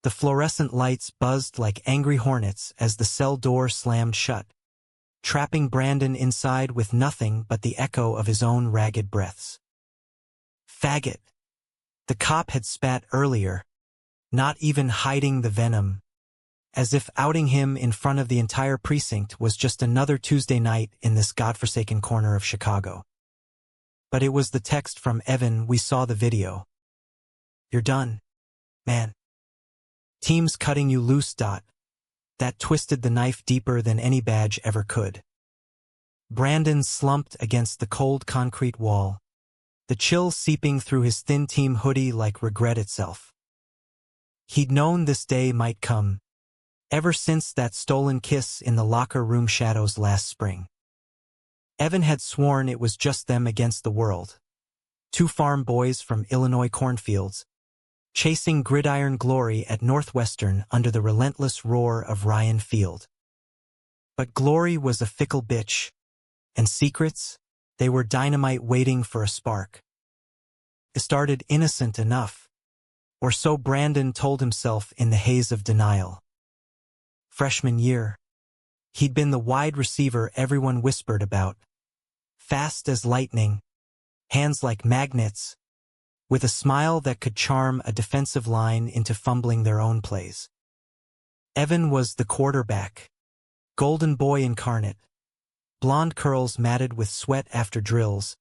The fluorescent lights buzzed like angry hornets as the cell door slammed shut, trapping Brandon inside with nothing but the echo of his own ragged breaths. Faggot. The cop had spat earlier, not even hiding the venom, as if outing him in front of the entire precinct was just another Tuesday night in this godforsaken corner of Chicago. But it was the text from Evan. We saw the video. You're done, man. Team's cutting you loose. That twisted the knife deeper than any badge ever could. Brandon slumped against the cold concrete wall, the chill seeping through his thin team hoodie like regret itself. He'd known this day might come, ever since that stolen kiss in the locker room shadows last spring. Evan had sworn it was just them against the world. Two farm boys from Illinois cornfields, chasing gridiron glory at Northwestern under the relentless roar of Ryan Field. But glory was a fickle bitch, and secrets, they were dynamite waiting for a spark. It started innocent enough, or so Brandon told himself in the haze of denial. Freshman year, he'd been the wide receiver everyone whispered about, fast as lightning, hands like magnets, with a smile that could charm a defensive line into fumbling their own plays. Evan was the quarterback, golden boy incarnate, blonde curls matted with sweat after drills,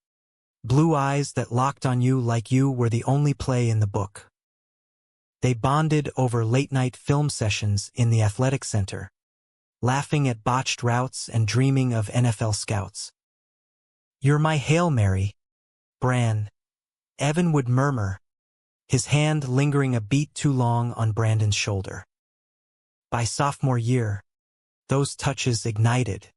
blue eyes that locked on you like you were the only play in the book. They bonded over late-night film sessions in the athletic center, laughing at botched routes and dreaming of NFL scouts. "You're my Hail Mary, Bran," Evan would murmur, his hand lingering a beat too long on Brandon's shoulder. By sophomore year, those touches ignited.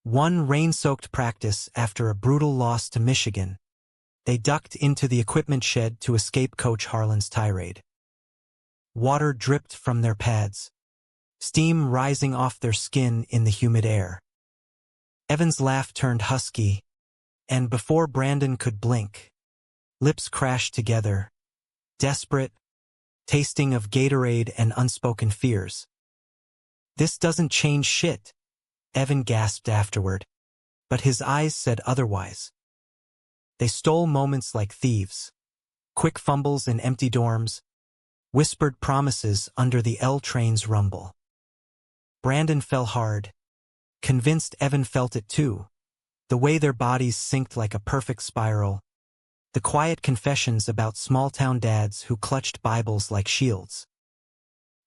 One rain-soaked practice after a brutal loss to Michigan, they ducked into the equipment shed to escape Coach Harlan's tirade. Water dripped from their pads, steam rising off their skin in the humid air. Evan's laugh turned husky, and before Brandon could blink, lips crashed together, desperate, tasting of Gatorade and unspoken fears. "This doesn't change shit," Evan gasped afterward, but his eyes said otherwise. They stole moments like thieves, quick fumbles in empty dorms, whispered promises under the L train's rumble. Brandon fell hard, convinced Evan felt it too, the way their bodies synced like a perfect spiral, the quiet confessions about small-town dads who clutched Bibles like shields.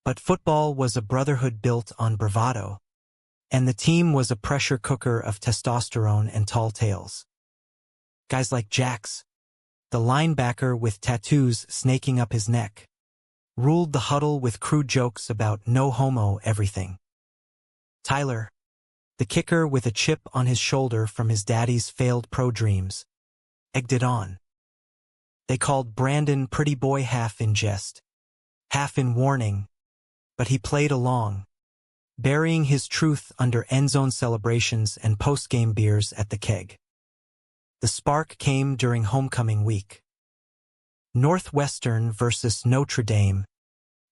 But football was a brotherhood built on bravado, and the team was a pressure cooker of testosterone and tall tales. Guys like Jax, the linebacker with tattoos snaking up his neck, ruled the huddle with crude jokes about no homo everything. Tyler, the kicker with a chip on his shoulder from his daddy's failed pro dreams, egged it on. They called Brandon pretty boy half in jest, half in warning, but he played along, burying his truth under end-zone celebrations and post-game beers at the keg. The spark came during homecoming week. Northwestern versus Notre Dame,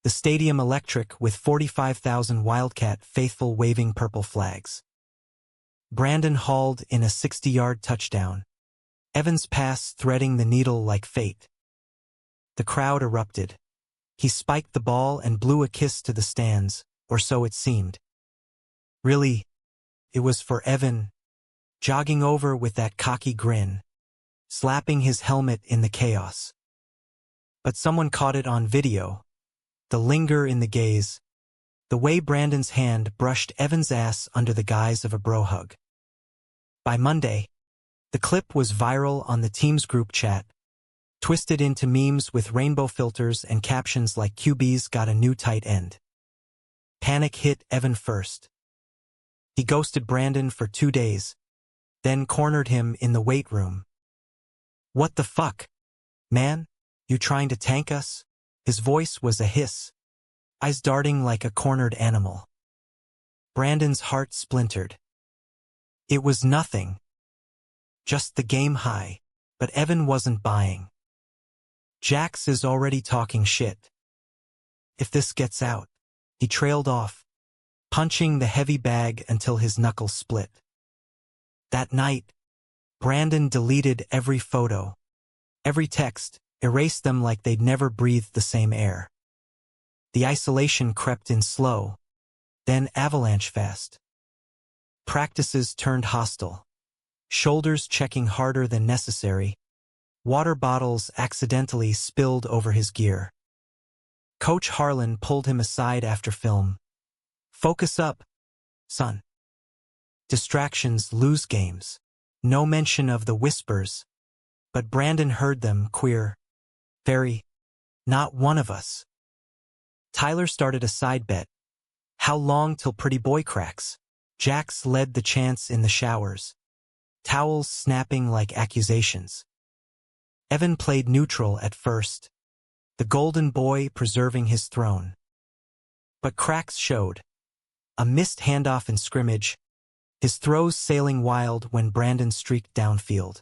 the stadium electric with 45,000 Wildcat faithful waving purple flags. Brandon hauled in a 60-yard touchdown, Evan's pass threading the needle like fate. The crowd erupted. He spiked the ball and blew a kiss to the stands, or so it seemed. Really, it was for Evan, jogging over with that cocky grin, slapping his helmet in the chaos. But someone caught it on video, the linger in the gaze, the way Brandon's hand brushed Evan's ass under the guise of a bro hug. By Monday, the clip was viral on the team's group chat, twisted into memes with rainbow filters and captions like "QB's got a new tight end." Panic hit Evan first. He ghosted Brandon for 2 days, then cornered him in the weight room. "What the fuck, man? You trying to tank us?" His voice was a hiss, eyes darting like a cornered animal. Brandon's heart splintered. It was nothing. Just the game high, but Evan wasn't buying. "Jax is already talking shit. If this gets out. He trailed off, punching the heavy bag until his knuckles split. That night, Brandon deleted every photo, every text, erased them like they'd never breathed the same air. The isolation crept in slow, then avalanche fast. Practices turned hostile, shoulders checking harder than necessary, water bottles accidentally spilled over his gear. Coach Harlan pulled him aside after film. Focus up, son. Distractions lose games. No mention of the whispers, but Brandon heard them queer. Very, not one of us. Tyler started a side bet. How long till pretty boy cracks? Jax led the chants in the showers, towels snapping like accusations. Evan played neutral at first, the golden boy preserving his throne. But cracks showed. A missed handoff in scrimmage, his throws sailing wild when Brandon streaked downfield.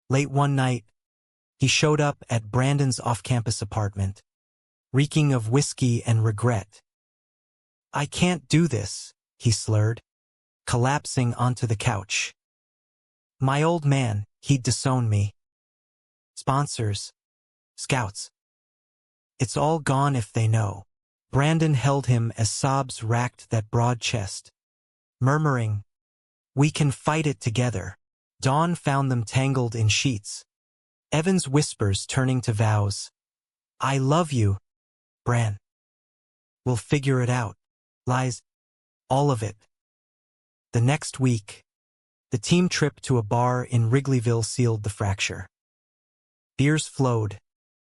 Late one night, he showed up at Brandon's off-campus apartment, reeking of whiskey and regret. I can't do this, he slurred, collapsing onto the couch. My old man, he'd disown me. Sponsors. Scouts. It's all gone if they know. Brandon held him as sobs racked that broad chest, murmuring, we can fight it together. Dawn found them tangled in sheets. Evan's whispers turning to vows. I love you, Bran. We'll figure it out. Lies. All of it. The next week, the team trip to a bar in Wrigleyville sealed the fracture. Beers flowed.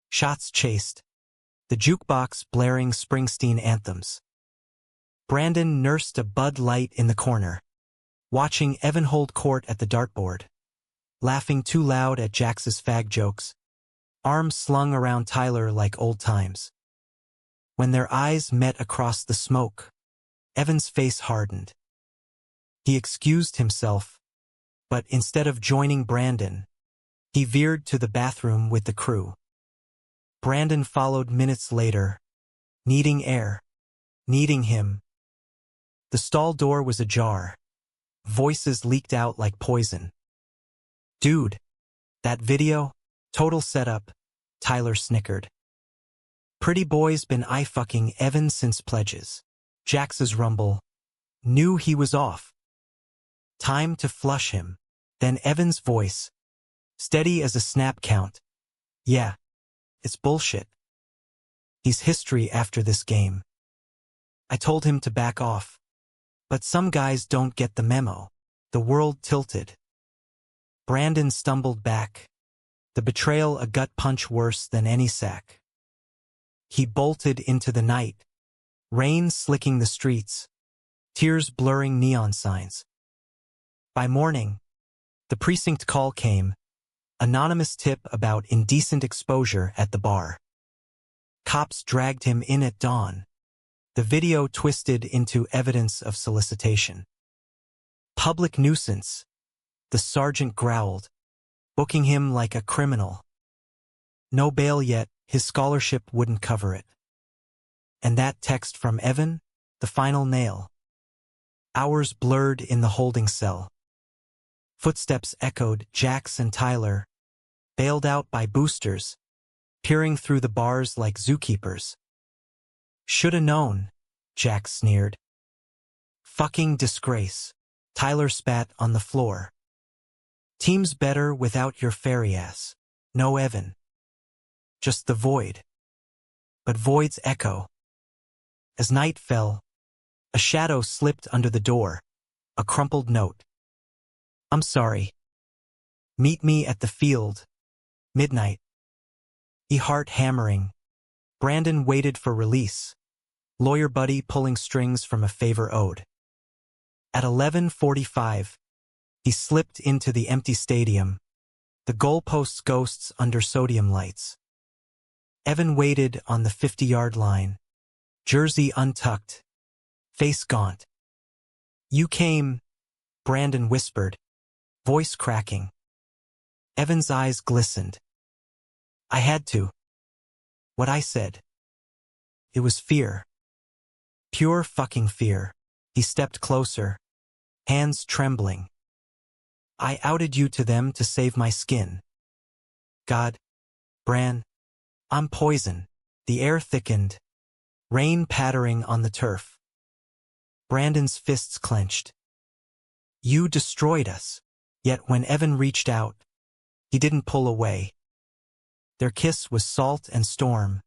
Shots chased. The jukebox blaring Springsteen anthems. Brandon nursed a Bud Light in the corner, watching Evan hold court at the dartboard, laughing too loud at Jax's fag jokes, arms slung around Tyler like old times. When their eyes met across the smoke, Evan's face hardened. He excused himself, but instead of joining Brandon, he veered to the bathroom with the crew. Brandon followed minutes later, needing air, needing him. The stall door was ajar. Voices leaked out like poison. Dude, that video? Total setup, Tyler snickered. Pretty boy's been eye-fucking Evan since pledges. Jax's rumble. Knew he was off. Time to flush him. Then Evan's voice, steady as a snap count. Yeah, it's bullshit. He's history after this game. I told him to back off. But some guys don't get the memo. The world tilted. Brandon stumbled back. The betrayal a gut punch worse than any sack. He bolted into the night. Rain slicking the streets. Tears blurring neon signs. By morning, the precinct call came. Anonymous tip about indecent exposure at the bar. Cops dragged him in at dawn. The video twisted into evidence of solicitation. Public nuisance. The sergeant growled, booking him like a criminal. No bail yet, his scholarship wouldn't cover it. And that text from Evan, the final nail. Hours blurred in the holding cell. Footsteps echoed. Jax and Tyler, bailed out by boosters, peering through the bars like zookeepers. Shoulda known, Jax sneered. Fucking disgrace. Tyler spat on the floor. Team's better without your fairy ass. No Evan. Just the void. But voids echo. As night fell, a shadow slipped under the door. A crumpled note. I'm sorry. Meet me at the field. Midnight. Heart hammering. Brandon waited for release. Lawyer buddy pulling strings from a favor owed. At 11:45, he slipped into the empty stadium, the goalposts ghosts under sodium lights. Evan waited on the 50-yard line, jersey untucked, face gaunt. You came, Brandon whispered, voice cracking. Evan's eyes glistened. I had to. What I said. It was fear. Pure fucking fear. He stepped closer, hands trembling. I outed you to them to save my skin. God, Bran, I'm poison. The air thickened, rain pattering on the turf. Brandon's fists clenched. You destroyed us. Yet when Evan reached out, he didn't pull away. Their kiss was salt and storm,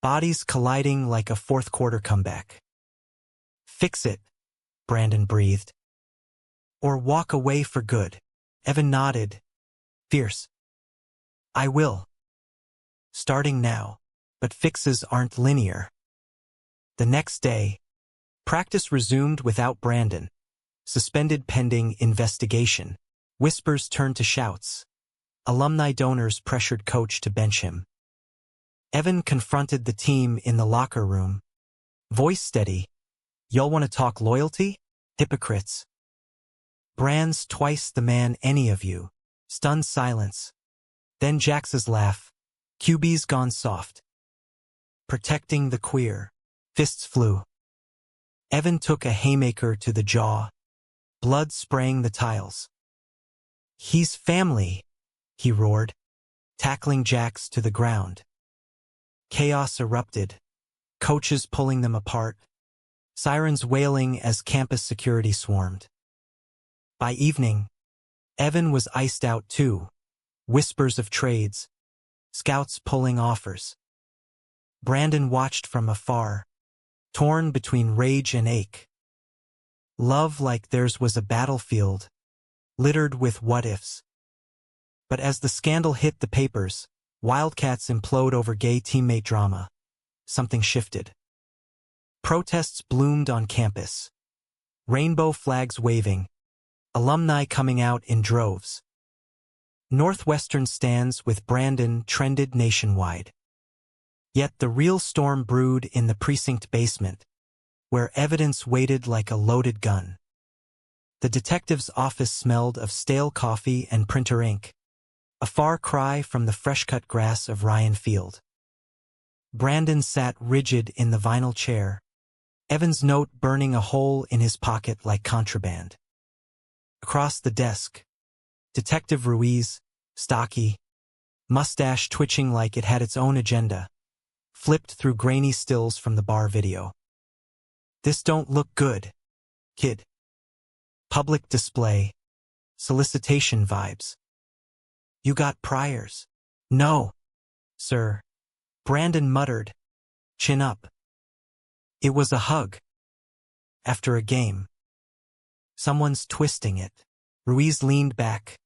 bodies colliding like a fourth-quarter comeback. Fix it, Brandon breathed. Or walk away for good. Evan nodded, fierce. I will. Starting now. But fixes aren't linear. The next day, practice resumed without Brandon, suspended pending investigation. Whispers turned to shouts. Alumni donors pressured coach to bench him. Evan confronted the team in the locker room. Voice steady. Y'all want to talk loyalty? Hypocrites. Bran's twice the man any of you. Stunned silence. Then Jax's laugh. QB's gone soft. Protecting the queer. Fists flew. Evan took a haymaker to the jaw, blood spraying the tiles. He's family, he roared, tackling Jax to the ground. Chaos erupted, coaches pulling them apart, sirens wailing as campus security swarmed. By evening, Evan was iced out too, whispers of trades, scouts pulling offers. Brandon watched from afar, torn between rage and ache. Love like theirs was a battlefield, littered with what-ifs. But as the scandal hit the papers, Wildcats implode over gay teammate drama. Something shifted. Protests bloomed on campus. Rainbow flags waving, alumni coming out in droves. Northwestern stands with Brandon trended nationwide. Yet the real storm brewed in the precinct basement, where evidence waited like a loaded gun. The detective's office smelled of stale coffee and printer ink, a far cry from the fresh-cut grass of Ryan Field. Brandon sat rigid in the vinyl chair, Evan's note burning a hole in his pocket like contraband. Across the desk, Detective Ruiz, stocky, mustache twitching like it had its own agenda, flipped through grainy stills from the bar video. This don't look good, kid. Public display, solicitation vibes. You got priors. No, sir. Brandon muttered, chin up. It was a hug. After a game. Someone's twisting it. Ruiz leaned back,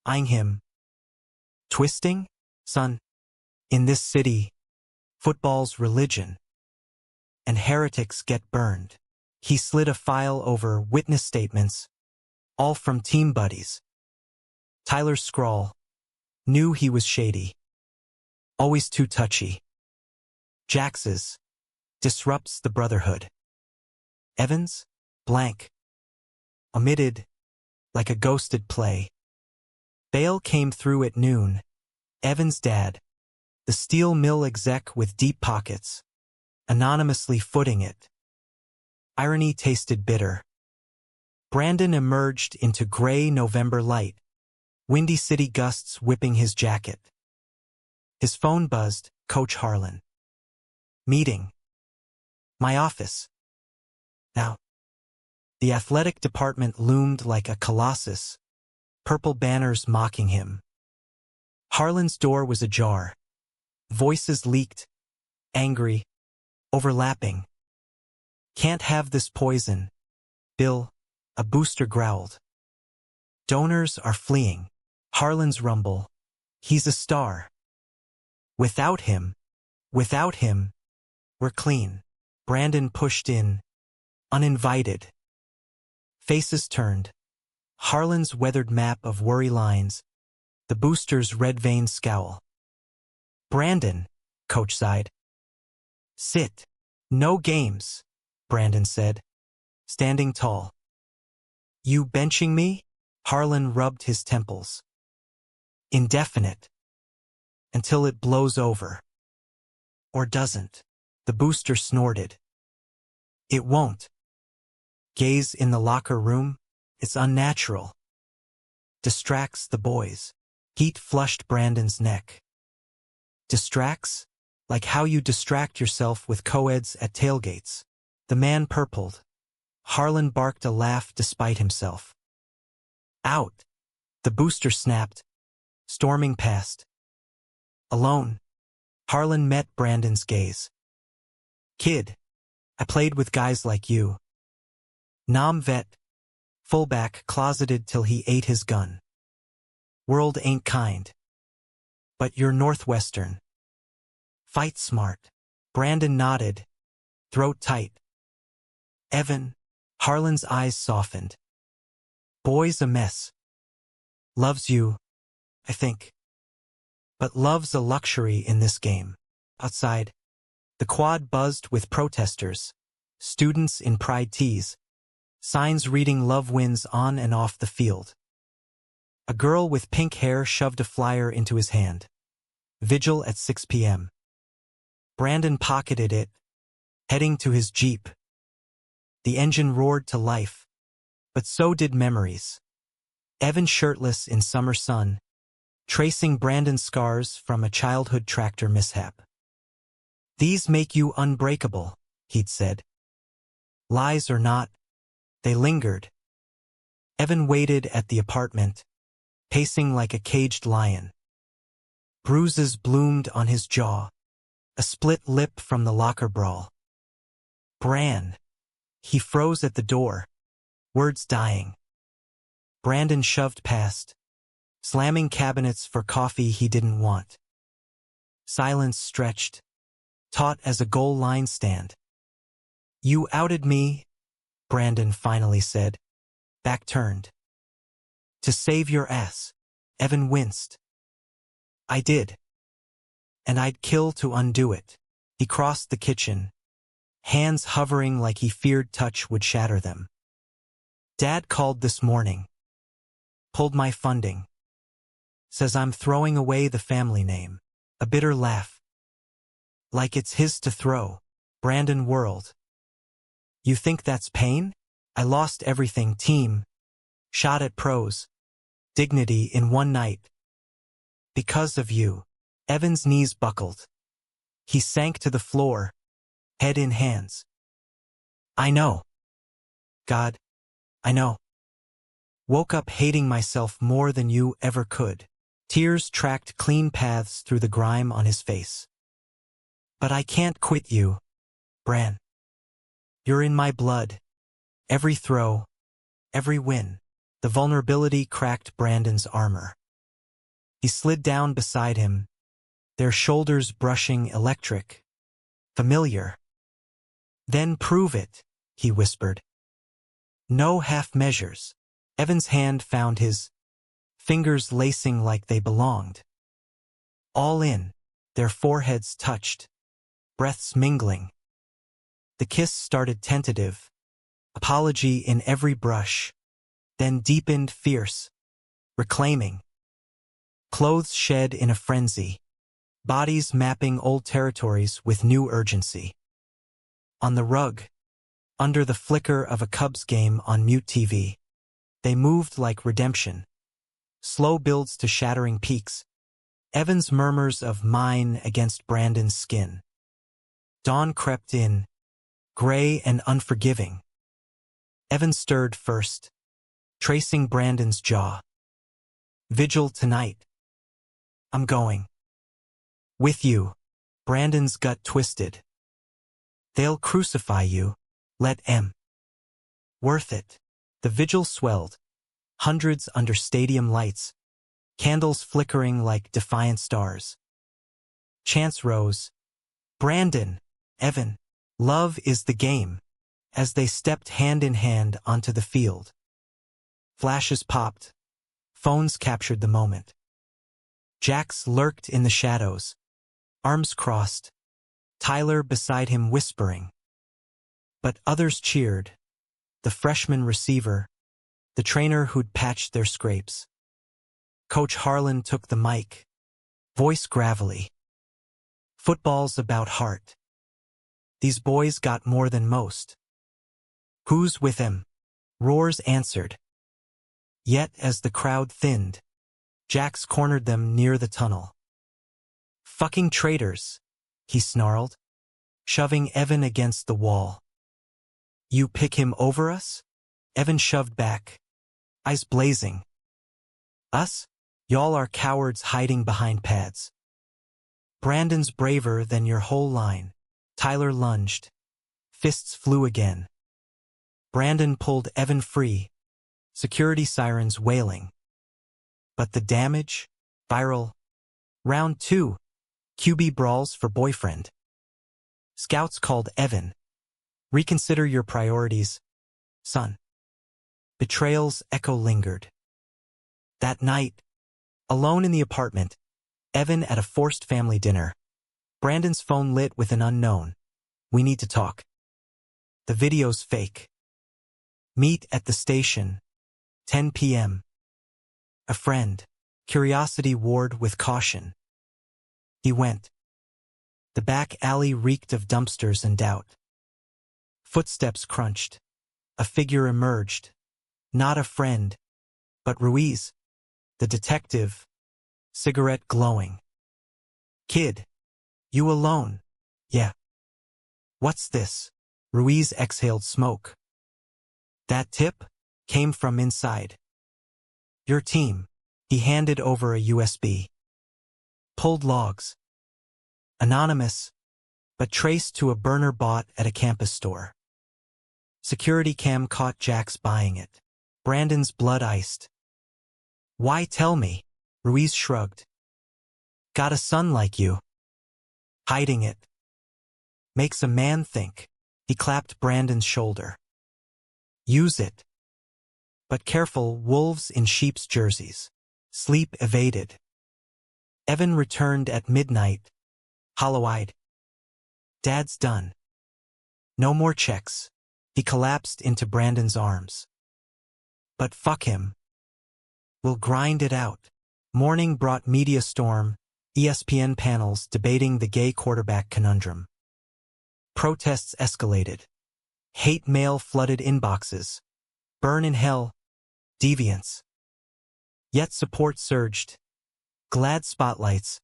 eyeing him. Twisting, son? In this city, football's religion. And heretics get burned. He slid a file over witness statements, all from team buddies. Tyler's scrawl. Knew he was shady. Always too touchy. Jax's. Disrupts the brotherhood. Evans? Blank. Omitted, like a ghosted play. Bale came through at noon. Evans' dad. The steel mill exec with deep pockets. Anonymously footing it. Irony tasted bitter. Brandon emerged into gray November light. Windy city gusts whipping his jacket. His phone buzzed, Coach Harlan. Meeting. My office. Now. The athletic department loomed like a colossus, purple banners mocking him. Harlan's door was ajar. Voices leaked, angry, overlapping. Can't have this poison, Bill, a booster growled. Donors are fleeing. Harlan's rumble. He's a star. Without him, we're clean. Brandon pushed in, uninvited. Faces turned. Harlan's weathered map of worry lines, the booster's red-veined scowl. Brandon, Coach sighed. Sit. No games, Brandon said, standing tall. You benching me? Harlan rubbed his temples. Indefinite. Until it blows over. Or doesn't. The booster snorted. It won't. Gaze in the locker room? It's unnatural. Distracts the boys. Heat flushed Brandon's neck. Distracts? Like how you distract yourself with co-eds at tailgates. The man purpled. Harlan barked a laugh despite himself. Out. The booster snapped, storming past. Alone. Harlan met Brandon's gaze. Kid, I played with guys like you. Nom vet. Fullback closeted till he ate his gun. World ain't kind. But you're Northwestern. Fight smart. Brandon nodded, throat tight. Evan. Harlan's eyes softened. Boy's a mess. Loves you, I think. But love's a luxury in this game. Outside, the quad buzzed with protesters, students in pride tees, signs reading love wins on and off the field. A girl with pink hair shoved a flyer into his hand. Vigil at 6 p.m. Brandon pocketed it, heading to his Jeep. The engine roared to life, but so did memories. Evan shirtless in summer sun, tracing Brandon's scars from a childhood tractor mishap. These make you unbreakable, he'd said. Lies or not, they lingered. Evan waited at the apartment, pacing like a caged lion. Bruises bloomed on his jaw, a split lip from the locker brawl. Bran. He froze at the door, words dying. Brandon shoved past, slamming cabinets for coffee he didn't want. Silence stretched, taut as a goal line stand. You outed me, Brandon finally said, back turned. To save your ass, Evan winced. I did. And I'd kill to undo it. He crossed the kitchen, hands hovering like he feared touch would shatter them. Dad called this morning. Pulled my funding. Says I'm throwing away the family name. A bitter laugh. Like it's his to throw. Brandon whirled. You think that's pain? I lost everything, team. Shot at pros. Dignity in one night. Because of you. Evan's knees buckled. He sank to the floor, head in hands. I know. God, I know. Woke up hating myself more than you ever could. Tears tracked clean paths through the grime on his face. But I can't quit you, Bran. You're in my blood. Every throw, every win. The vulnerability cracked Brandon's armor. He slid down beside him, their shoulders brushing electric. Familiar. Then prove it, he whispered. No half measures. Evan's hand found his, fingers lacing like they belonged. All in, their foreheads touched, breaths mingling. The kiss started tentative, apology in every brush, then deepened fierce, reclaiming. Clothes shed in a frenzy, bodies mapping old territories with new urgency. On the rug, under the flicker of a Cubs game on mute TV, they moved like redemption. Slow builds to shattering peaks. Evan's murmurs of mine against Brandon's skin. Dawn crept in, gray and unforgiving. Evan stirred first, tracing Brandon's jaw. Vigil tonight. I'm going. With you. Brandon's gut twisted. They'll crucify you. Let M. Worth it. The vigil swelled. Hundreds under stadium lights. Candles flickering like defiant stars. Chants rose. Brandon. Evan. Love is the game. As they stepped hand in hand onto the field. Flashes popped. Phones captured the moment. Jax lurked in the shadows. Arms crossed. Tyler beside him whispering. But others cheered. The freshman receiver. The trainer who'd patched their scrapes. Coach Harlan took the mic. Voice gravelly. Football's about heart. These boys got more than most. Who's with him? Roars answered. Yet as the crowd thinned, Jax cornered them near the tunnel. Fucking traitors, he snarled, shoving Evan against the wall. You pick him over us? Evan shoved back, eyes blazing. Us? Y'all are cowards hiding behind pads. Brandon's braver than your whole line. Tyler lunged. Fists flew again. Brandon pulled Evan free, security sirens wailing. But the damage? Viral. Round 2. QB brawls for boyfriend. Scouts called Evan. Reconsider your priorities, son. Betrayals echo lingered. That night, alone in the apartment, Evan at a forced family dinner. Brandon's phone lit with an unknown. We need to talk. The video's fake. Meet at the station. 10 p.m. A friend. Curiosity warred with caution. He went. The back alley reeked of dumpsters and doubt. Footsteps crunched. A figure emerged. Not a friend, but Ruiz, the detective, cigarette glowing. Kid, you alone? Yeah. What's this? Ruiz exhaled smoke. That tip came from inside. Your team. He handed over a USB. Pulled logs. Anonymous, but traced to a burner bought at a campus store. Security cam caught Jax buying it. Brandon's blood iced. Why tell me? Ruiz shrugged. Got a son like you. Hiding it. Makes a man think. He clapped Brandon's shoulder. Use it. But careful, wolves in sheep's jerseys. Sleep evaded. Evan returned at midnight, hollow-eyed. Dad's done. No more checks. He collapsed into Brandon's arms. But fuck him. We'll grind it out. Morning brought media storm, ESPN panels debating the gay quarterback conundrum. Protests escalated. Hate mail flooded inboxes. Burn in hell. Deviance. Yet support surged. GLAD spotlights.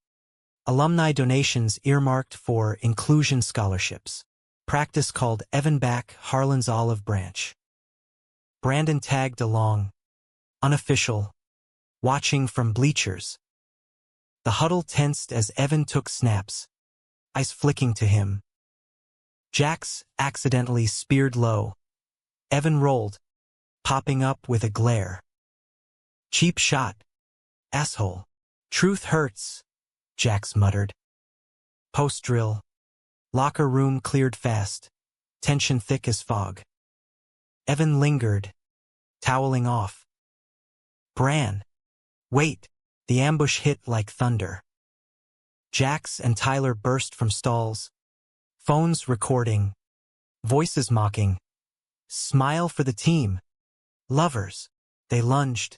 Alumni donations earmarked for inclusion scholarships. Practice called Evan back Harlan's olive branch. Brandon tagged along. Unofficial. Watching from bleachers. The huddle tensed as Evan took snaps. Eyes flicking to him. Jax accidentally speared low. Evan rolled, popping up with a glare. Cheap shot. Asshole. Truth hurts, Jax muttered. Post-drill. Locker room cleared fast. Tension thick as fog. Evan lingered, toweling off. Bran. Wait. The ambush hit like thunder. Jax and Tyler burst from stalls. Phones recording. Voices mocking. Smile for the team. Lovers. They lunged,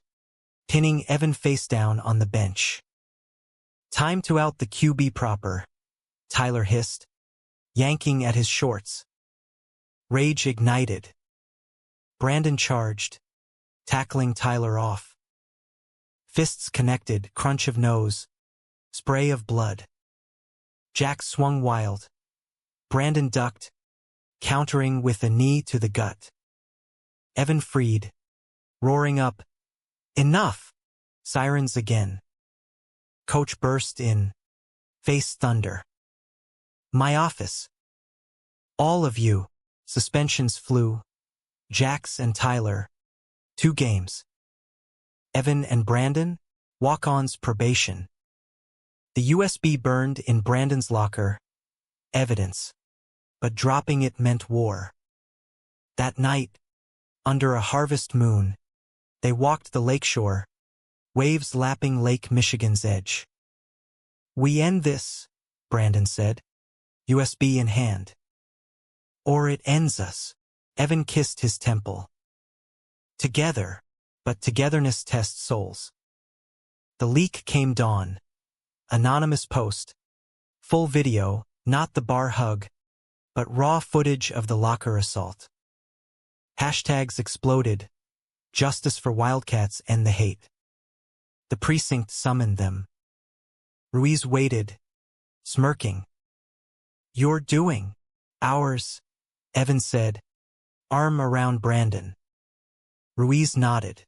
pinning Evan face down on the bench. Time to out the QB proper, Tyler hissed, yanking at his shorts. Rage ignited. Brandon charged, tackling Tyler off. Fists connected, crunch of nose, spray of blood. Jax swung wild. Brandon ducked, countering with a knee to the gut. Evan freed, roaring up, "Enough!" Sirens again. Coach burst in, face thunder. My office. All of you. Suspensions flew. Jax and Tyler. 2 games. Evan and Brandon, walk-ons probation. The USB burned in Brandon's locker. Evidence. But dropping it meant war. That night, under a harvest moon, they walked the lakeshore, waves lapping Lake Michigan's edge. We end this, Brandon said, USB in hand. Or it ends us. Evan kissed his temple. Together, but togetherness tests souls. The leak came dawn. Anonymous post. Full video, not the bar hug. but raw footage of the locker assault. Hashtags exploded. Justice for Wildcats and the hate. The precinct summoned them. Ruiz waited, smirking. "You're doing ours," Evan said, arm around Brandon. Ruiz nodded.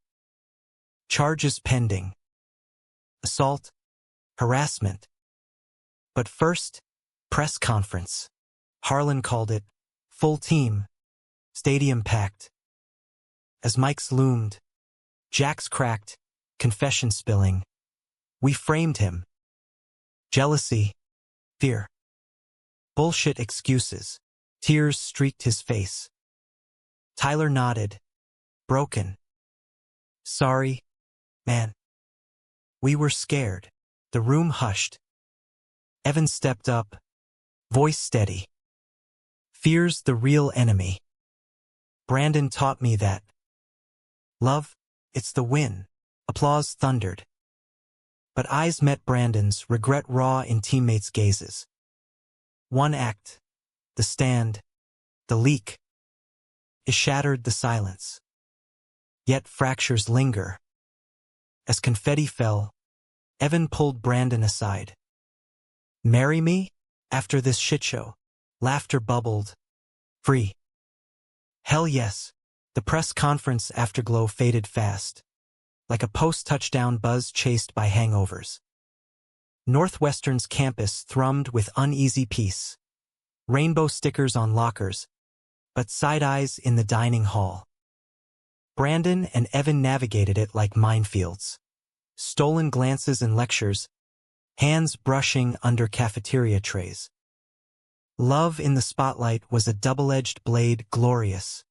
"Charges pending. Assault, harassment. But first, press conference." Harlan called it. Full team. Stadium packed. As mics loomed, jacks cracked, confession spilling. "We framed him. Jealousy. Fear. Bullshit excuses." Tears streaked his face. Tyler nodded. Broken. "Sorry, man. We were scared." The room hushed. Evan stepped up, voice steady. "Fear's the real enemy. Brandon taught me that. Love, it's the win." Applause thundered. But eyes met Brandon's, regret raw in teammates' gazes. One act, the stand, the leak. It shattered the silence. Yet fractures linger. As confetti fell, Evan pulled Brandon aside. "Marry me? After this shitshow?" Laughter bubbled. "Free." "Hell yes." The press conference afterglow faded fast, like a post-touchdown buzz chased by hangovers. Northwestern's campus thrummed with uneasy peace. Rainbow stickers on lockers, but side-eyes in the dining hall. Brandon and Evan navigated it like minefields. Stolen glances in lectures, hands brushing under cafeteria trays. Love in the spotlight was a double-edged blade, glorious,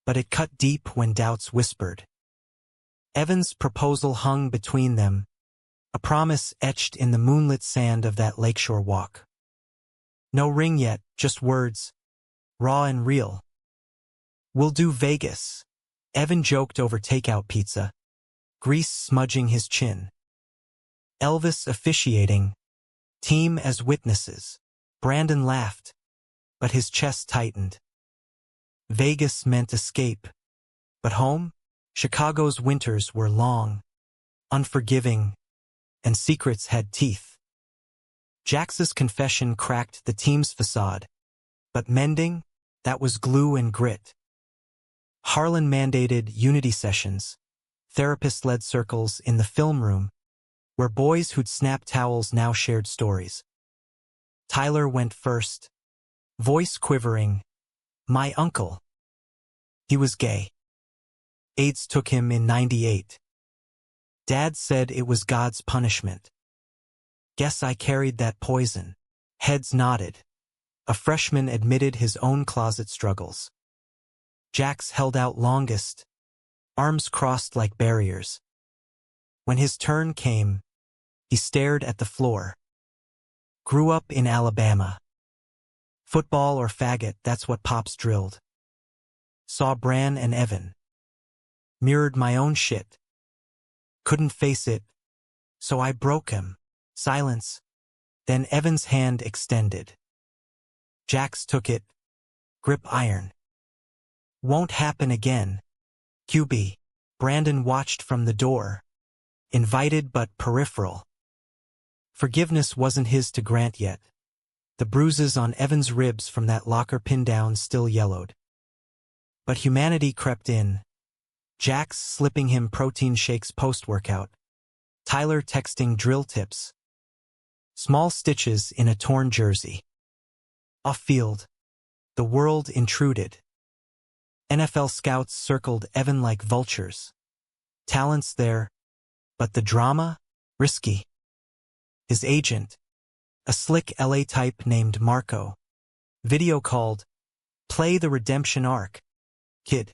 but it cut deep when doubts whispered. Evan's proposal hung between them, a promise etched in the moonlit sand of that lakeshore walk. No ring yet, just words, raw and real. "We'll do Vegas," Evan joked over takeout pizza, grease smudging his chin. "Elvis officiating, team as witnesses." Brandon laughed, but his chest tightened. Vegas meant escape, but home? Chicago's winters were long, unforgiving, and secrets had teeth. Jax's confession cracked the team's facade, but mending, that was glue and grit. Harlan mandated unity sessions, therapist-led circles in the film room, where boys who'd snapped towels now shared stories. Tyler went first, voice quivering. "My uncle. He was gay. AIDS took him in '98. Dad said it was God's punishment. Guess I carried that poison." Heads nodded. A freshman admitted his own closet struggles. Jax held out longest, arms crossed like barriers. When his turn came, he stared at the floor. "Grew up in Alabama. Football or faggot, that's what Pops drilled. Saw Bran and Evan. Mirrored my own shit. Couldn't face it, so I broke him." Silence. Then Evan's hand extended. Jax took it, grip iron. "Won't happen again. QB." Brandon watched from the door, invited but peripheral. Forgiveness wasn't his to grant yet. The bruises on Evan's ribs from that locker pin-down still yellowed. But humanity crept in. Jax slipping him protein shakes post-workout. Tyler texting drill tips. Small stitches in a torn jersey. Off-field, the world intruded. NFL scouts circled Evan like vultures. Talent's there, but the drama? Risky. His agent, a slick LA type named Marco, video called, "Play the redemption arc, kid."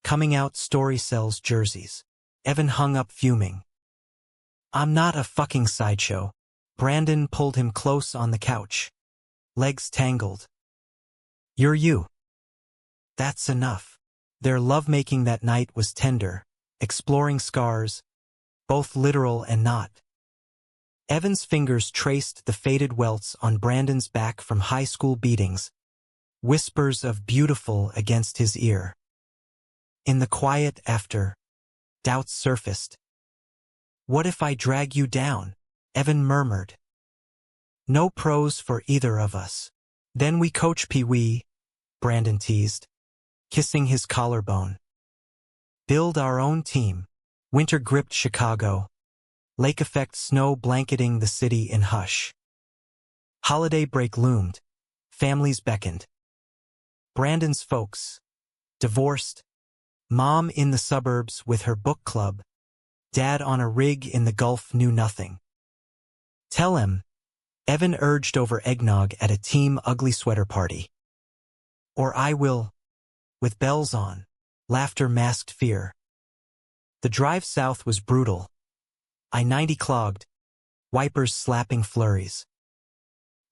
Coming out story sells jerseys. Evan hung up fuming. "I'm not a fucking sideshow." Brandon pulled him close on the couch. Legs tangled. "You're you." That's enough. Their lovemaking that night was tender, exploring scars, both literal and not. Evan's fingers traced the faded welts on Brandon's back from high school beatings, whispers of beautiful against his ear. In the quiet after, doubts surfaced. What if I drag you down? Evan murmured. No pros for either of us. Then we coach Pee-wee, Brandon teased, kissing his collarbone. Build our own team. Winter gripped Chicago. Lake effect snow blanketing the city in hush. Holiday break loomed. Families beckoned. Brandon's folks. Divorced. Mom in the suburbs with her book club. Dad on a rig in the Gulf knew nothing. Tell him, Evan urged over eggnog at a team ugly sweater party. Or I will. With bells on. Laughter masked fear. The drive south was brutal. I-90 clogged. Wipers slapping flurries.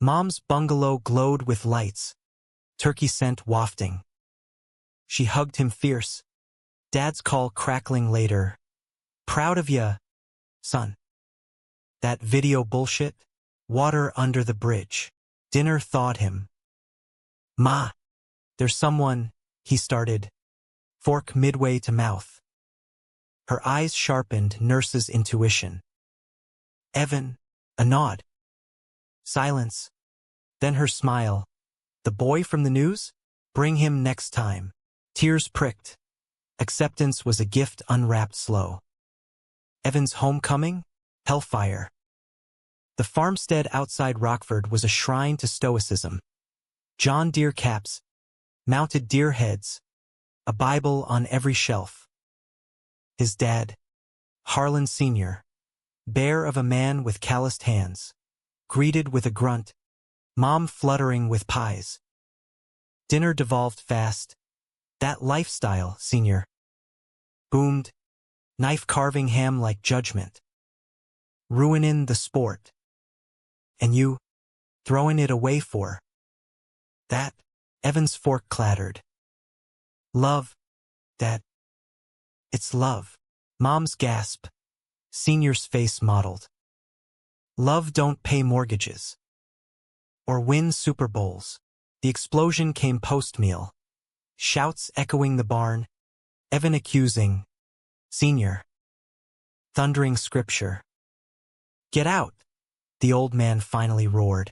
Mom's bungalow glowed with lights. Turkey scent wafting. She hugged him fierce. Dad's call crackling later. Proud of ya, son. That video bullshit? Water under the bridge. Dinner thawed him. Ma, there's someone, he started. Fork midway to mouth. Her eyes sharpened nurse's intuition. Evan, a nod. Silence. Then her smile. The boy from the news? Bring him next time. Tears pricked. Acceptance was a gift unwrapped slow. Evan's homecoming? Hellfire. The farmstead outside Rockford was a shrine to stoicism. John Deere caps. Mounted deer heads. A Bible on every shelf. His dad, Harlan Sr., bare of a man with calloused hands, greeted with a grunt, Mom fluttering with pies. Dinner devolved fast. That lifestyle, Senior. Boomed, knife carving ham like judgment. Ruinin' the sport. And you, throwing it away for. That, Evan's fork clattered. Love, Dad. It's love. Mom's gasp. Senior's face mottled. Love don't pay mortgages. Or win Super Bowls. The explosion came post-meal. Shouts echoing the barn. Evan accusing. Senior. Thundering scripture. Get out, the old man finally roared.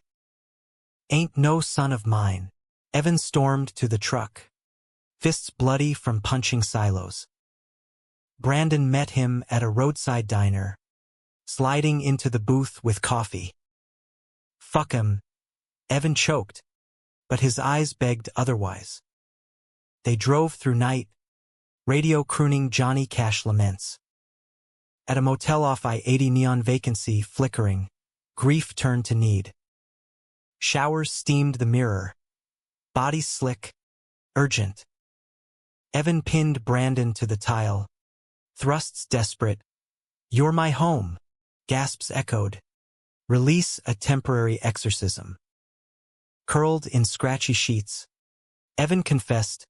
Ain't no son of mine. Evan stormed to the truck. Fists bloody from punching silos. Brandon met him at a roadside diner, sliding into the booth with coffee. Fuck him. Evan choked, but his eyes begged otherwise. They drove through night, radio crooning Johnny Cash laments. At a motel off I-80, neon vacancy flickering, grief turned to need. Showers steamed the mirror. Body slick, urgent. Evan pinned Brandon to the tile. Thrusts desperate. You're my home. Gasps echoed. Release a temporary exorcism. Curled in scratchy sheets. Evan confessed.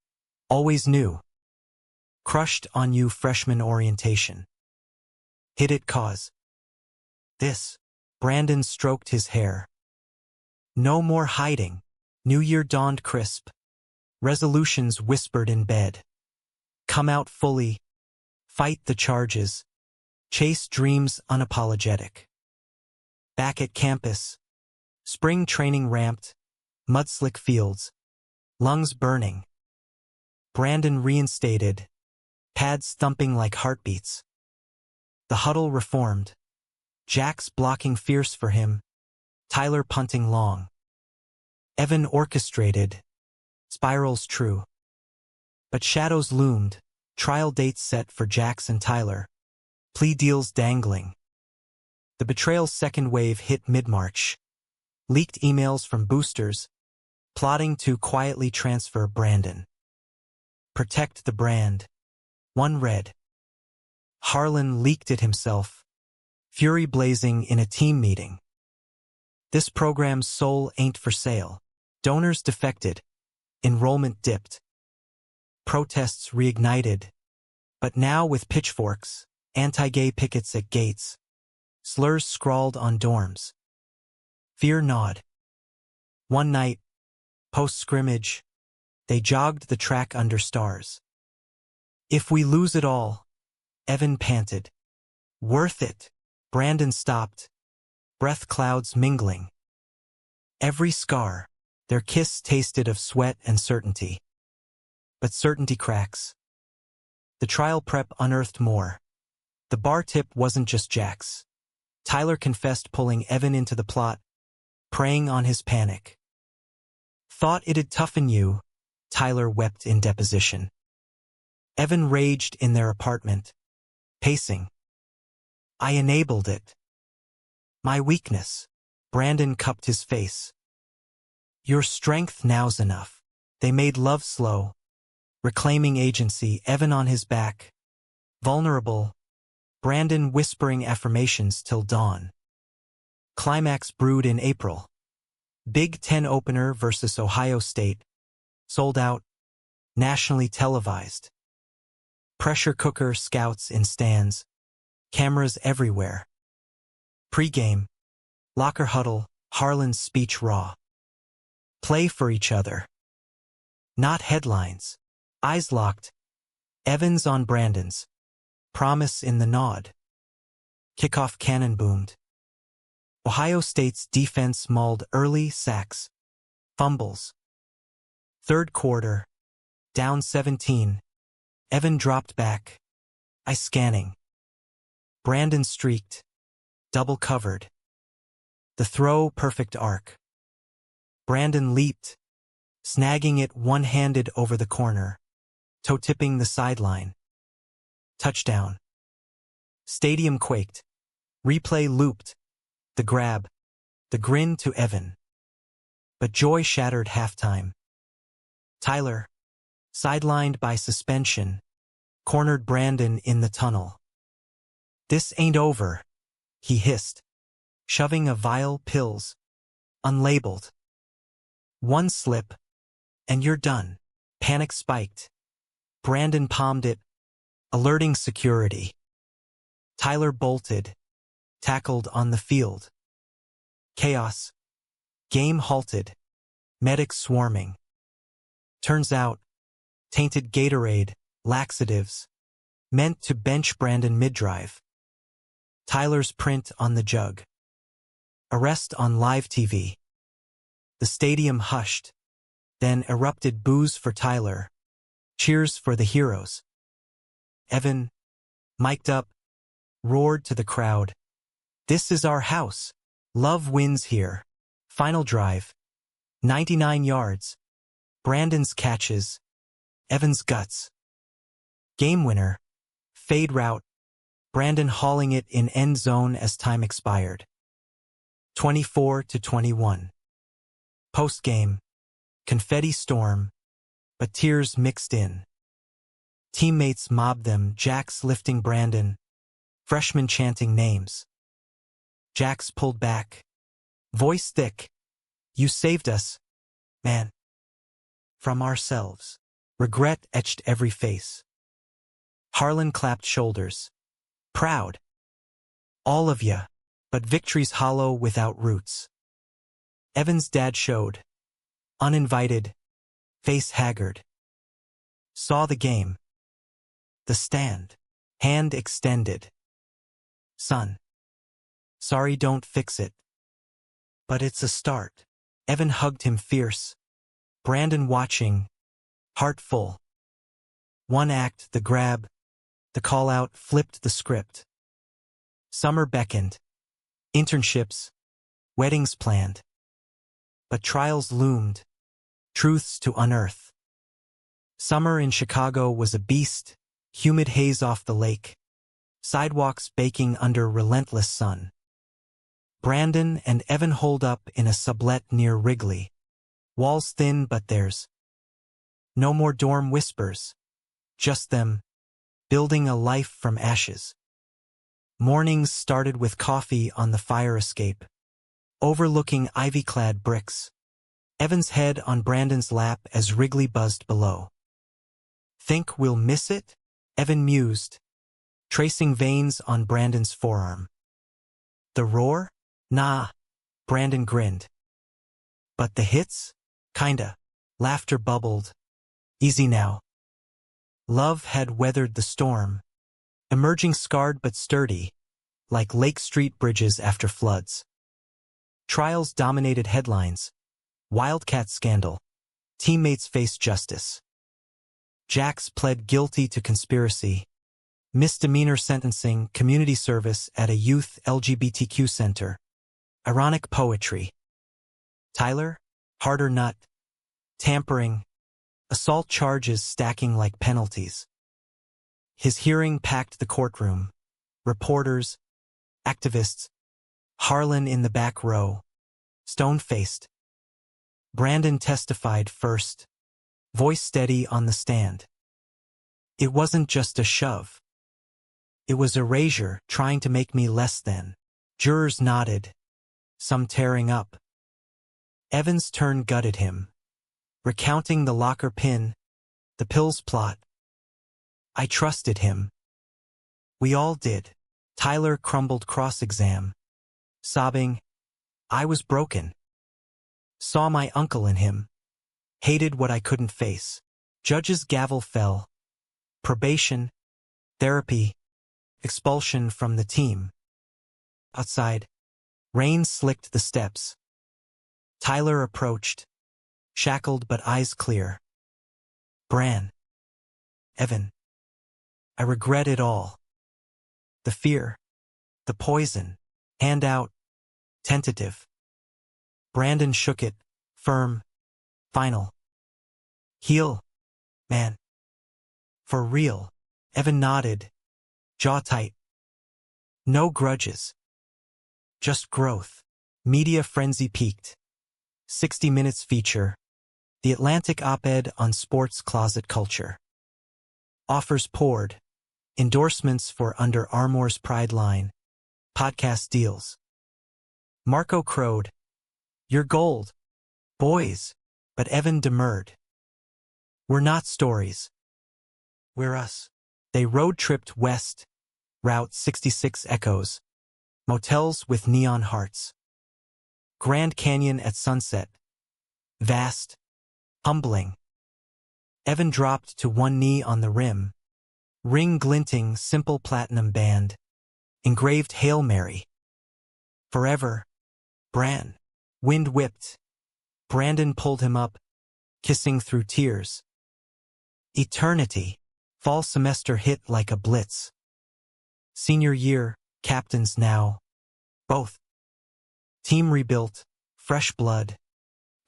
Always knew. Crushed on you freshman orientation. Hit it cause. This. Brandon stroked his hair. No more hiding. New Year dawned crisp. Resolutions whispered in bed. Come out fully. Fight the charges. Chase dreams unapologetic. Back at campus. Spring training ramped. Mudslick fields. Lungs burning. Brandon reinstated. Pads thumping like heartbeats. The huddle reformed. Jax blocking fierce for him. Tyler punting long. Evan orchestrated. Spirals true. But shadows loomed. Trial dates set for Jax and Tyler. Plea deals dangling. The betrayal's second wave hit mid-March. Leaked emails from boosters, plotting to quietly transfer Brandon. Protect the brand. One read. Harlan leaked it himself. Fury blazing in a team meeting. This program's soul ain't for sale. Donors defected. Enrollment dipped. Protests reignited. But now with pitchforks, anti-gay pickets at gates. Slurs scrawled on dorms. Fear gnawed. One night, post-scrimmage, They jogged the track under stars. If we lose it all, Evan panted. Worth it. Brandon stopped, breath clouds mingling. Every scar, their kiss tasted of sweat and certainty. But certainty cracks. The trial prep unearthed more. The bar tip wasn't just Jack's. Tyler confessed pulling Evan into the plot, preying on his panic. Thought it'd toughen you, Tyler wept in deposition. Evan raged in their apartment, pacing. I enabled it. My weakness. Brandon cupped his face. Your strength now's enough. They made love slow, reclaiming agency, Evan on his back, vulnerable, Brandon whispering affirmations till dawn. Climax brewed in April. Big Ten opener versus Ohio State. Sold out. Nationally televised. Pressure cooker scouts in stands. Cameras everywhere. Pre-game. Locker huddle. Harlan's speech raw. Play for each other. Not headlines. Eyes locked. Evans on Brandon's. Promise in the nod. Kickoff cannon boomed. Ohio State's defense mauled early sacks. Fumbles. Third quarter. Down 17. Evan dropped back. I scanning. Brandon streaked. Double covered. The throw perfect arc. Brandon leaped, snagging it one-handed over the corner, toe-tipping the sideline. Touchdown. Stadium quaked. Replay looped. The grab. The grin to Evan. But joy shattered halftime. Tyler, sidelined by suspension, cornered Brandon in the tunnel. This ain't over, he hissed, shoving a vial pills, unlabeled. One slip, and you're done. Panic spiked. Brandon palmed it, alerting security. Tyler bolted, tackled on the field. Chaos. Game halted. Medics swarming. Turns out, tainted Gatorade, laxatives, meant to bench Brandon mid-drive. Tyler's print on the jug. Arrest on live TV. The stadium hushed, then erupted boos for Tyler, cheers for the heroes. Evan, mic'd up, roared to the crowd. This is our house. Love wins here. Final drive. 99 yards. Brandon's catches. Evan's guts. Game winner. Fade route. Brandon hauling it in end zone as time expired. 24-21. Post-game. Confetti storm, but tears mixed in. Teammates mobbed them, Jax lifting Brandon, freshmen chanting names. Jax pulled back, voice thick. You saved us, man. From ourselves. Regret etched every face. Harlan clapped shoulders. Proud. All of ya, but victory's hollow without roots. Evan's dad showed. Uninvited. Face haggard. Saw the game. The stand. Hand extended. Son. Sorry, don't fix it. But it's a start. Evan hugged him fierce. Brandon watching. Heart full. One act, the grab. The call-out flipped the script. Summer beckoned. Internships. Weddings planned. But trials loomed. Truths to unearth. Summer in Chicago was a beast. Humid haze off the lake. Sidewalks baking under relentless sun. Brandon and Evan holed up in a sublet near Wrigley. Walls thin, but there's no more dorm whispers. Just them, building a life from ashes. Mornings started with coffee on the fire escape, overlooking ivy-clad bricks. Evan's head on Brandon's lap as Wrigley buzzed below. Think we'll miss it? Evan mused, tracing veins on Brandon's forearm. The roar? Nah, Brandon grinned. But the hits? Kinda. Laughter bubbled, Easy now. Love had weathered the storm, emerging scarred but sturdy, like Lake Street bridges after floods. Trials dominated headlines. Wildcat scandal. Teammates face justice. Jax pled guilty to conspiracy. Misdemeanor sentencing, community service at a youth LGBTQ center. Ironic poetry. Tyler? Harder nut. Tampering. Assault charges stacking like penalties. His hearing packed the courtroom. Reporters, activists, Harlan in the back row, stone-faced. Brandon testified first, voice steady on the stand. It wasn't just a shove. It was erasure trying to make me less than. Jurors nodded, some tearing up. Evan's turn gutted him, recounting the locker pin, the pills plot. I trusted him. We all did. Tyler crumbled cross-exam, sobbing, I was broken. Saw my uncle in him. Hated what I couldn't face. Judge's gavel fell. Probation, therapy, expulsion from the team. Outside, rain slicked the steps. Tyler approached, shackled but eyes clear. Bran. Evan. I regret it all. The fear. The poison. Hand out. Tentative. Brandon shook it. Firm. Final. Heal. Man. For real. Evan nodded. Jaw tight. No grudges. Just growth. Media frenzy peaked. 60 Minutes feature. The Atlantic op-ed on sports closet culture. Offers poured. Endorsements for Under Armour's Pride line. Podcast deals. Marco crowed. You're gold. Boys. But Evan demurred. We're not stories. We're us. They road-tripped west. Route 66 echoes. Motels with neon hearts. Grand Canyon at sunset. Vast. Humbling. Evan dropped to one knee on the rim. Ring glinting, simple platinum band. Engraved Hail Mary. Forever. Bran. Wind whipped. Brandon pulled him up, kissing through tears. Eternity. Fall semester hit like a blitz. Senior year, captains now. Both. Team rebuilt, fresh blood.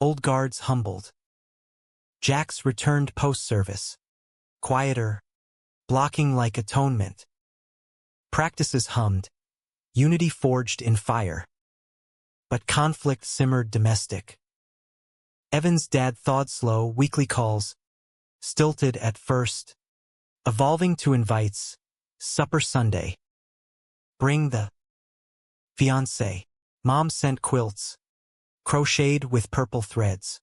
Old guards humbled. Jax returned post-service. Quieter. Blocking like atonement. Practices hummed. Unity forged in fire. But conflict simmered domestic. Evan's dad thawed slow, weekly calls. Stilted at first. Evolving to invites. Supper Sunday. Bring the fiancé. Mom sent quilts. Crocheted with purple threads.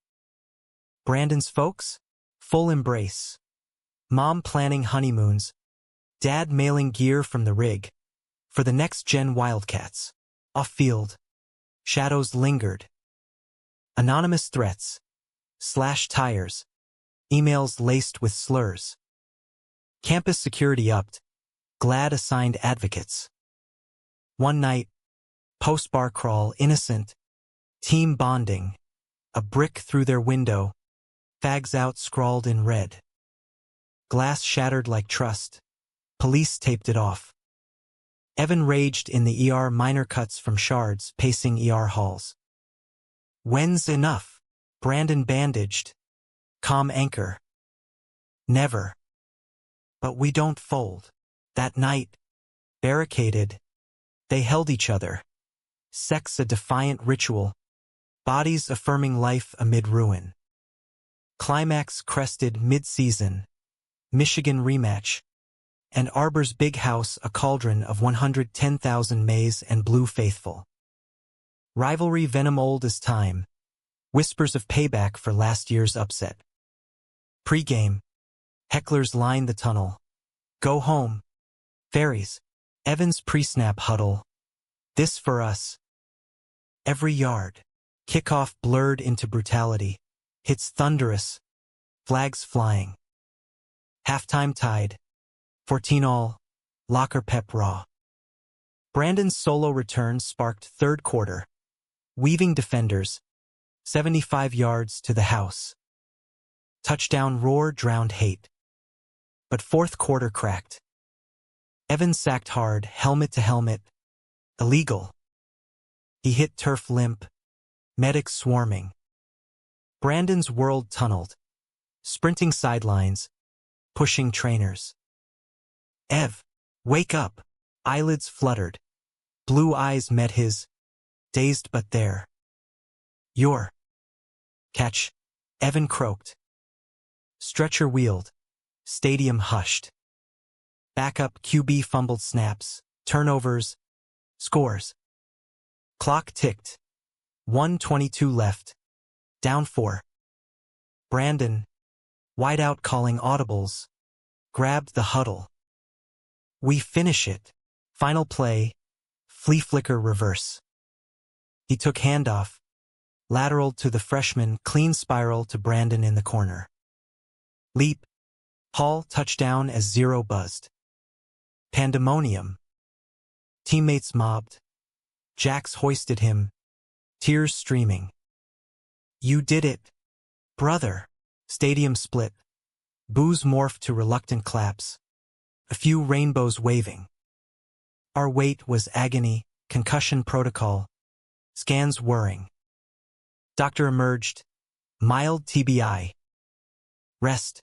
Brandon's folks? Full embrace. Mom planning honeymoons. Dad mailing gear from the rig. For the next-gen Wildcats. Off-field. Shadows lingered. Anonymous threats. Slashed tires. Emails laced with slurs. Campus security upped. Glad assigned advocates. One night. Post-bar crawl, innocent. Team bonding. A brick through their window. Fags out scrawled in red. Glass shattered like trust. Police taped it off. Evan raged in the ER, minor cuts from shards, pacing ER halls. When's enough? Brandon bandaged. Calm anchor. Never. But we don't fold. That night. Barricaded. They held each other. Sex a defiant ritual. Bodies affirming life amid ruin. Climax crested mid-season. Michigan rematch. Ann Arbor's big house a cauldron of 110,000 maize and blue faithful. Rivalry venom old as time. Whispers of payback for last year's upset. Pre-game. Hecklers line the tunnel. Go home. Fairies. Evans pre-snap huddle. This for us. Every yard. Kickoff blurred into brutality. Hits thunderous. flags flying. Halftime tied, 14-all, locker pep raw. Brandon's solo return sparked third quarter, weaving defenders, 75 yards to the house. Touchdown roar drowned hate. But fourth quarter cracked. Evan sacked hard, helmet to helmet. Illegal. He hit turf limp, medics swarming. Brandon's world tunneled, sprinting sidelines, pushing trainers. Ev, wake up! Eyelids fluttered. Blue eyes met his, dazed but there. Your catch, Evan croaked. Stretcher wheeled. Stadium hushed. Backup QB fumbled snaps, turnovers, scores. Clock ticked. 1:22 left. Down 4. Brandon, wideout calling audibles, grabbed the huddle. We finish it. Final play, flea flicker reverse. He took handoff, lateral to the freshman, clean spiral to Brandon in the corner. Leap, Hall touchdown as zero buzzed. Pandemonium. Teammates mobbed. Jax hoisted him, tears streaming. You did it, brother. Stadium split. Boos morphed to reluctant claps. A few rainbows waving. Our wait was agony, concussion protocol, scans whirring. Doctor emerged, mild TBI. Rest,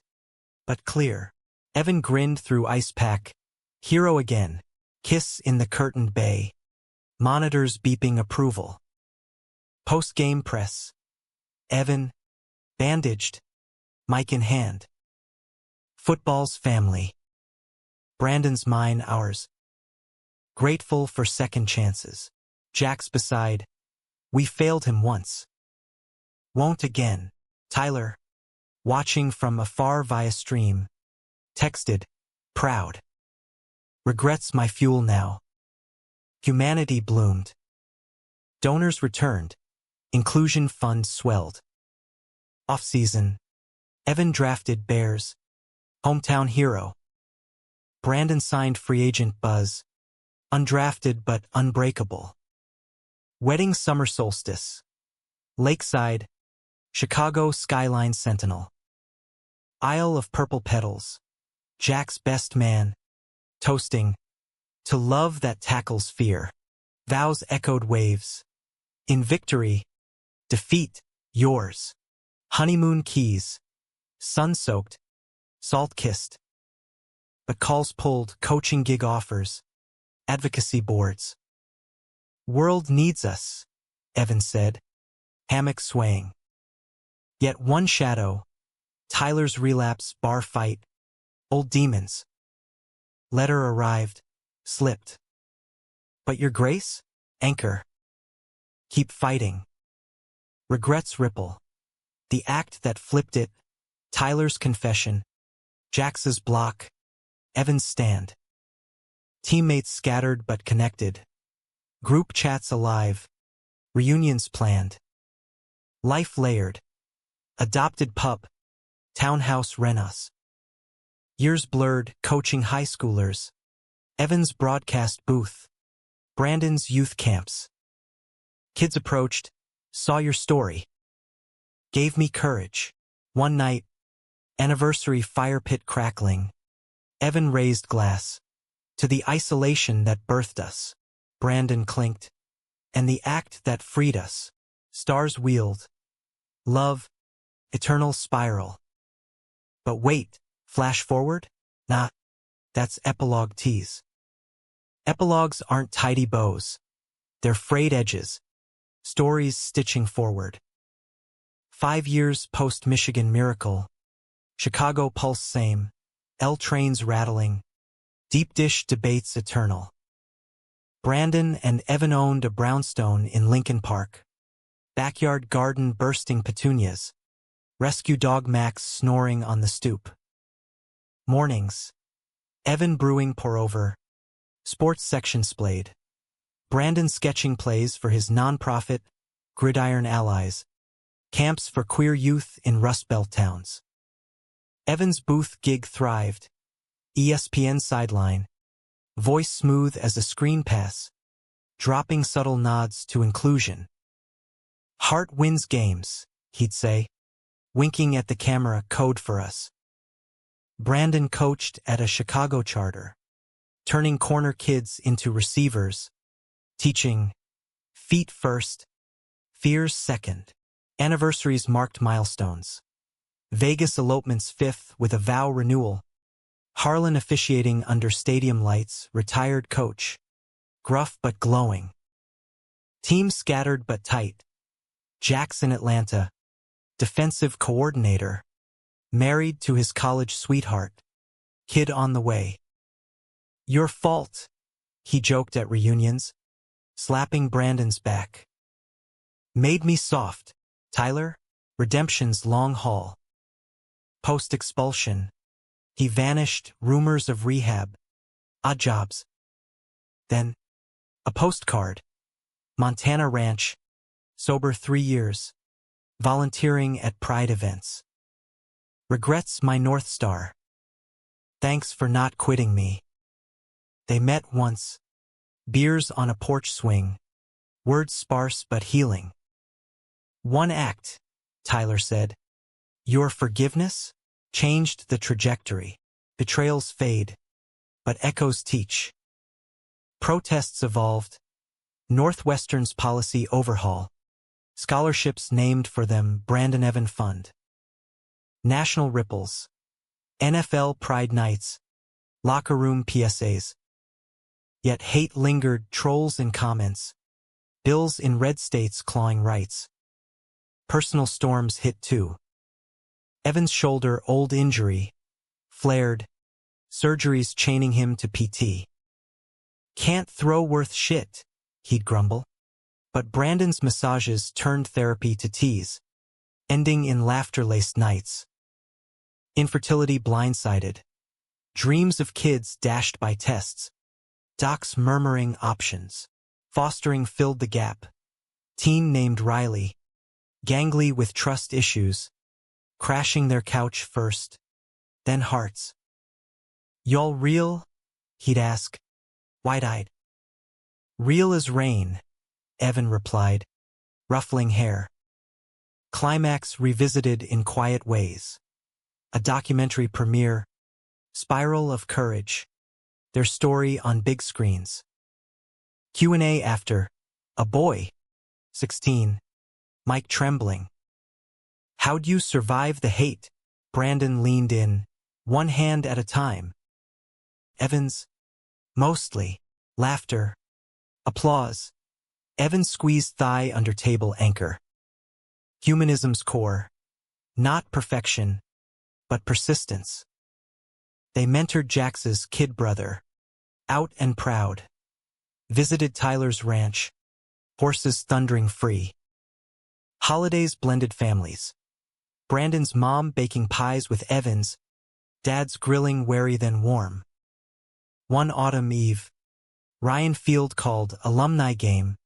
but clear. Evan grinned through ice pack. Hero again. Kiss in the curtained bay. Monitors beeping approval. Post-game press. Evan, bandaged, mic in hand. Football's family. Brandon's mine, ours. Grateful for second chances. Jack's beside. We failed him once. Won't again. Tyler, watching from afar via stream, texted, proud. Regrets my fuel now. Humanity bloomed. Donors returned. Inclusion fund swelled. Off-season. Evan drafted Bears. Hometown hero. Brandon signed free agent Buzz. Undrafted but unbreakable. Wedding summer solstice. Lakeside. Chicago skyline sentinel. Isle of purple petals. Jack's best man. Toasting. To love that tackles fear. Vows echoed waves. In victory. Defeat. Yours. Honeymoon keys. Sun-soaked. Salt-kissed. But calls pulled, coaching gig offers. Advocacy boards. World needs us, Evan said, hammock swaying. Yet one shadow, Tyler's relapse, bar fight, old demons. Letter arrived, slipped. But your grace? Anchor. Keep fighting. Regrets ripple. The act that flipped it, Tyler's confession, Jax's block, Evan's stand. Teammates scattered but connected. Group chats alive. Reunions planned. Life layered. Adopted pup. Townhouse renos. Years blurred, coaching high schoolers. Evan's broadcast booth. Brandon's youth camps. Kids approached, saw your story. Gave me courage. One night, anniversary fire pit crackling. Evan raised glass. To the isolation that birthed us. Brandon clinked. And the act that freed us. Stars wheeled. Love. Eternal spiral. But wait, flash forward? Nah, that's epilogue tease. Epilogues aren't tidy bows. They're frayed edges. Stories stitching forward. 5 years post-Michigan miracle. Chicago pulse same. L trains rattling. Deep dish debates eternal. Brandon and Evan owned a brownstone in Lincoln Park. Backyard garden bursting petunias. Rescue dog Max snoring on the stoop. Mornings. Evan brewing pour-over. Sports section splayed. Brandon sketching plays for his nonprofit, Gridiron Allies. Camps for queer youth in Rust Belt towns. Evan's booth gig thrived. ESPN sideline. Voice smooth as a screen pass. Dropping subtle nods to inclusion. Heart wins games, he'd say. Winking at the camera, code for us. Brandon coached at a Chicago charter. Turning corner kids into receivers. Teaching feet first, fears second. Anniversaries marked milestones. Vegas elopements fifth with a vow renewal. Harlan officiating under stadium lights, retired coach. Gruff but glowing. Team scattered but tight. Jackson Atlanta. Defensive coordinator. Married to his college sweetheart. Kid on the way. Your fault, he joked at reunions, slapping Brandon's back. Made me soft, Tyler, redemption's long haul. Post-expulsion. He vanished, rumors of rehab. Odd jobs. Then, a postcard. Montana ranch. Sober 3 years. Volunteering at Pride events. Regrets my North Star. Thanks for not quitting me. They met once. Beers on a porch swing. Words sparse but healing. One act, Tyler said. Your forgiveness changed the trajectory. Betrayals fade, but echoes teach. Protests evolved. Northwestern's policy overhaul. Scholarships named for them Brandon Evan Fund. National ripples. NFL Pride Nights. Locker room PSAs. Yet hate lingered, trolls in comments. Bills in red states clawing rights. Personal storms hit too. Evan's shoulder, old injury. Flared. Surgeries chaining him to PT. Can't throw worth shit, he'd grumble. But Brandon's massages turned therapy to tease. Ending in laughter-laced nights. Infertility blindsided. Dreams of kids dashed by tests. Docs murmuring options. Fostering filled the gap. Teen named Riley. Gangly with trust issues. Crashing their couch first. Then hearts. Y'all real? He'd ask. Wide-eyed. Real as rain, Evan replied. Ruffling hair. Climax revisited in quiet ways. A documentary premiere. Spiral of courage. Their story on big screens. Q&A after. A boy. 16. Mike trembling. How'd you survive the hate? Brandon leaned in. One hand at a time. Evans. Mostly. Laughter. Applause. Evan squeezed thigh under table anchor. Humanism's core. Not perfection, but persistence. They mentored Jax's kid brother. Out and proud. Visited Tyler's ranch. Horses thundering free. Holidays blended families. Brandon's mom baking pies with Evans. Dad's grilling wary then warm. One autumn eve. Ryan Field called alumni game.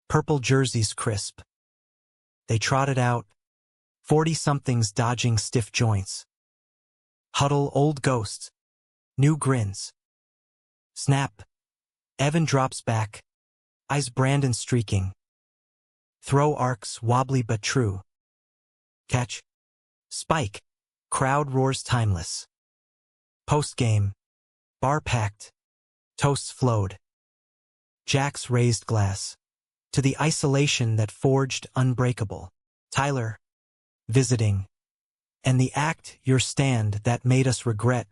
Purple jerseys crisp. They trotted out. 40-somethings dodging stiff joints. Huddle old ghosts. New grins. Snap. Evan drops back. Eyes Brandon streaking. Throw arcs wobbly but true. Catch. Spike. Crowd roars timeless. Post-game. Bar packed. Toasts flowed. Jax raised glass. To the isolation that forged unbreakable. Tyler. Visiting. And the act, your stand, that made us regret.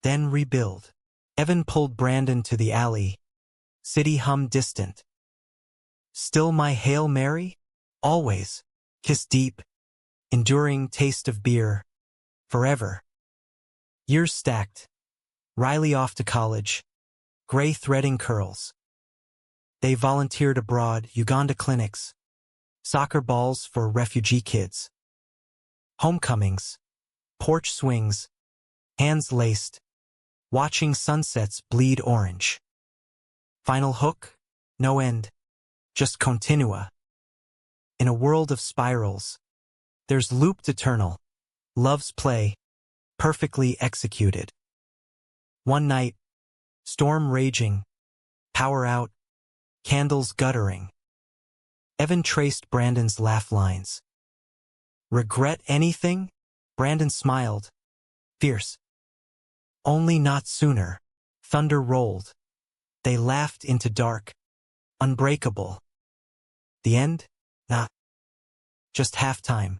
Then rebuild. Evan pulled Brandon to the alley. City hum distant. Still my Hail Mary? Always. Kiss deep. Enduring taste of beer. Forever. Years stacked. Riley off to college. Gray threading curls. They volunteered abroad, Uganda clinics. Soccer balls for refugee kids. Homecomings. Porch swings. Hands laced. Watching sunsets bleed orange. Final hook? No end. Just continua. In a world of spirals. There's looped eternal. Love's play. perfectly executed. One night, storm raging, power out, candles guttering. Evan traced Brandon's laugh lines. Regret anything? Brandon smiled. Fierce. Only not sooner. Thunder rolled. They laughed into dark. Unbreakable. The end? Nah. Just halftime.